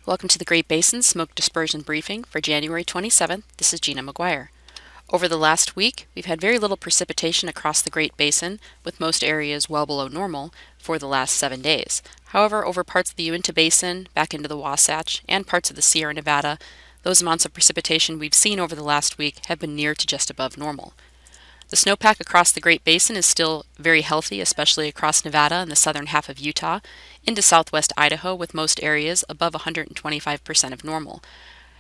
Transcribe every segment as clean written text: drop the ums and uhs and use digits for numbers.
Welcome to the Great Basin Smoke Dispersion Briefing for January 27th. This is Gina McGuire. Over the last week, we've had very little precipitation across the Great Basin, with most areas well below normal for the last 7 days. However, over parts of the Uinta Basin, back into the Wasatch, and parts of the Sierra Nevada, those amounts of precipitation we've seen over the last week have been near to just above normal. The snowpack across the Great Basin is still very healthy, especially across Nevada and the southern half of Utah, into southwest Idaho, with most areas above 125% of normal.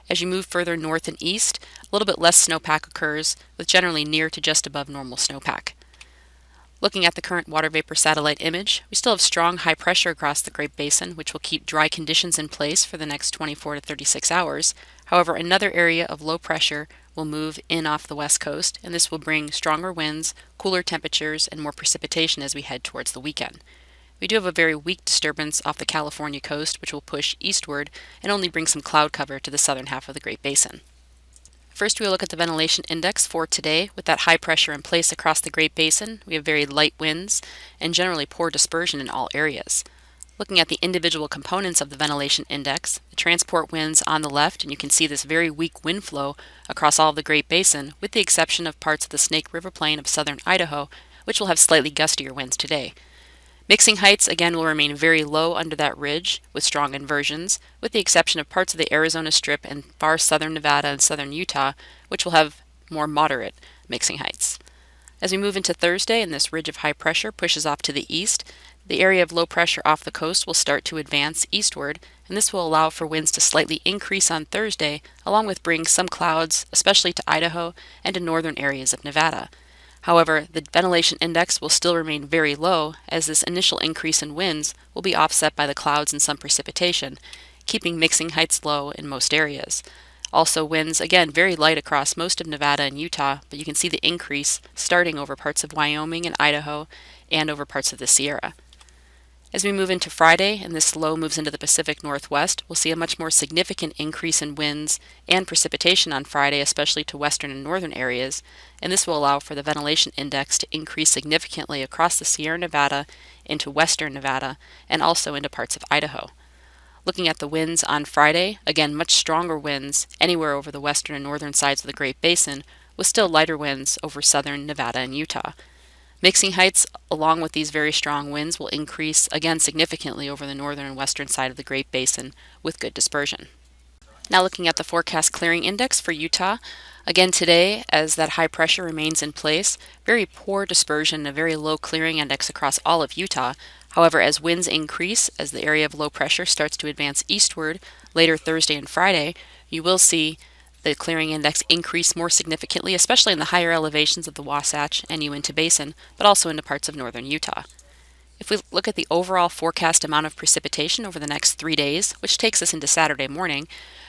As you move further north and east, a little bit less snowpack occurs, with generally near to just above normal snowpack. Looking at the current water vapor satellite image, we still have strong high pressure across the Great Basin, which will keep dry conditions in place for the next 24 to 36 hours. However, another area of low pressure will move in off the west coast, and this will bring stronger winds, cooler temperatures, and more precipitation as we head towards the weekend. We do have a very weak disturbance off the California coast, which will push eastward and only bring some cloud cover to the southern half of the Great Basin. First, we'll look at the ventilation index for today. With that high pressure in place across the Great Basin, we have very light winds and generally poor dispersion in all areas. Looking at the individual components of the ventilation index, the transport winds on the left, and you can see this very weak wind flow across all of the Great Basin, with the exception of parts of the Snake River Plain of southern Idaho, which will have slightly gustier winds today. Mixing heights again will remain very low under that ridge with strong inversions, with the exception of parts of the Arizona Strip and far southern Nevada and southern Utah, which will have more moderate mixing heights. As we move into Thursday and this ridge of high pressure pushes off to the east, the area of low pressure off the coast will start to advance eastward, and this will allow for winds to slightly increase on Thursday, along with bringing some clouds, especially to Idaho and to northern areas of Nevada. However, the ventilation index will still remain very low, as this initial increase in winds will be offset by the clouds and some precipitation, keeping mixing heights low in most areas. Also, winds, again, very light across most of Nevada and Utah, but you can see the increase starting over parts of Wyoming and Idaho and over parts of the Sierra. As we move into Friday and this low moves into the Pacific Northwest, we'll see a much more significant increase in winds and precipitation on Friday, especially to western and northern areas, and this will allow for the ventilation index to increase significantly across the Sierra Nevada, into western Nevada, and also into parts of Idaho. Looking at the winds on Friday, again much stronger winds anywhere over the western and northern sides of the Great Basin, with still lighter winds over southern Nevada and Utah. Mixing heights, along with these very strong winds, will increase again significantly over the northern and western side of the Great Basin with good dispersion. Now looking at the forecast clearing index for Utah, again today, as that high pressure remains in place, very poor dispersion and a very low clearing index across all of Utah. However, as winds increase, as the area of low pressure starts to advance eastward later Thursday and Friday, you will see the clearing index increase more significantly, especially in the higher elevations of the Wasatch and Uinta Basin, but also into parts of northern Utah. If we look at the overall forecast amount of precipitation over the next 3 days, which takes us into Saturday morning,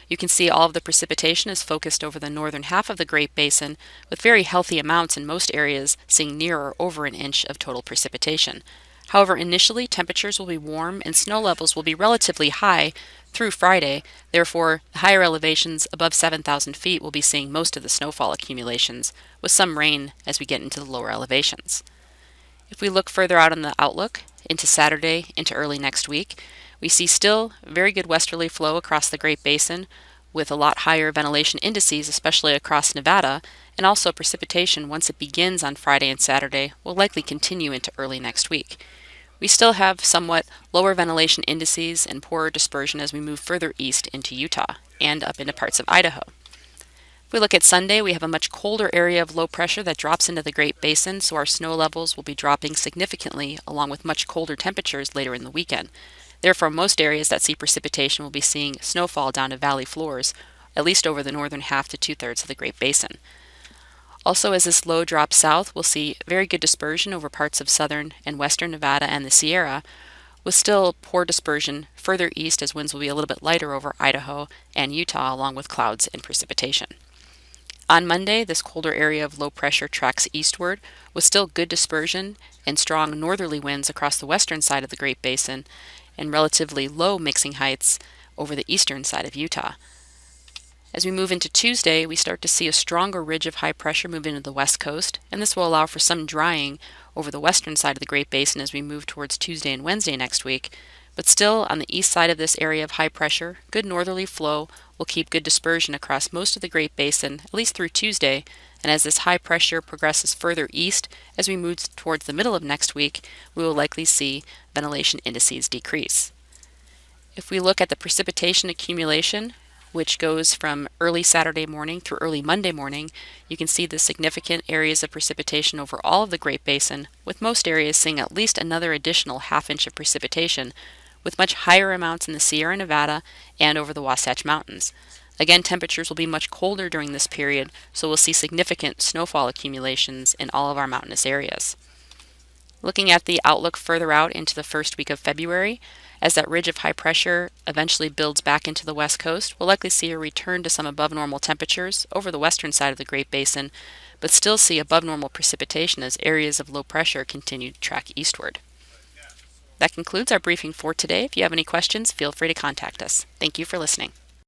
you can see all of the precipitation is focused over the northern half of the Great Basin, with very healthy amounts in most areas, seeing near or over an inch of total precipitation. However, initially, temperatures will be warm and snow levels will be relatively high through Friday. Therefore, higher elevations above 7,000 feet will be seeing most of the snowfall accumulations, with some rain as we get into the lower elevations. If we look further out on the outlook, into Saturday, into early next week, we see still very good westerly flow across the Great Basin, with a lot higher ventilation indices, especially across Nevada, and also precipitation once it begins on Friday and Saturday will likely continue into early next week. We still have somewhat lower ventilation indices and poorer dispersion as we move further east into Utah and up into parts of Idaho. If we look at Sunday, we have a much colder area of low pressure that drops into the Great Basin, so our snow levels will be dropping significantly along with much colder temperatures later in the weekend. Therefore, most areas that see precipitation will be seeing snowfall down to valley floors, at least over the northern half to two-thirds of the Great Basin. Also, as this low drops south, we'll see very good dispersion over parts of southern and western Nevada and the Sierra, with still poor dispersion further east as winds will be a little bit lighter over Idaho and Utah, along with clouds and precipitation. On Monday, this colder area of low pressure tracks eastward, with still good dispersion and strong northerly winds across the western side of the Great Basin, and relatively low mixing heights over the eastern side of Utah. As we move into Tuesday, we start to see a stronger ridge of high pressure move into the west coast, and this will allow for some drying over the western side of the Great Basin as we move towards Tuesday and Wednesday next week. But still, on the east side of this area of high pressure, good northerly flow will keep good dispersion across most of the Great Basin, at least through Tuesday, and as this high pressure progresses further east as we move towards the middle of next week, we will likely see ventilation indices decrease. If we look at the precipitation accumulation, which goes from early Saturday morning through early Monday morning, you can see the significant areas of precipitation over all of the Great Basin, with most areas seeing at least another additional half-inch of precipitation, with much higher amounts in the Sierra Nevada and over the Wasatch Mountains. Again, temperatures will be much colder during this period, so we'll see significant snowfall accumulations in all of our mountainous areas. Looking at the outlook further out into the first week of February, as that ridge of high pressure eventually builds back into the west coast, we'll likely see a return to some above normal temperatures over the western side of the Great Basin, but still see above normal precipitation as areas of low pressure continue to track eastward. That concludes our briefing for today. If you have any questions, feel free to contact us. Thank you for listening.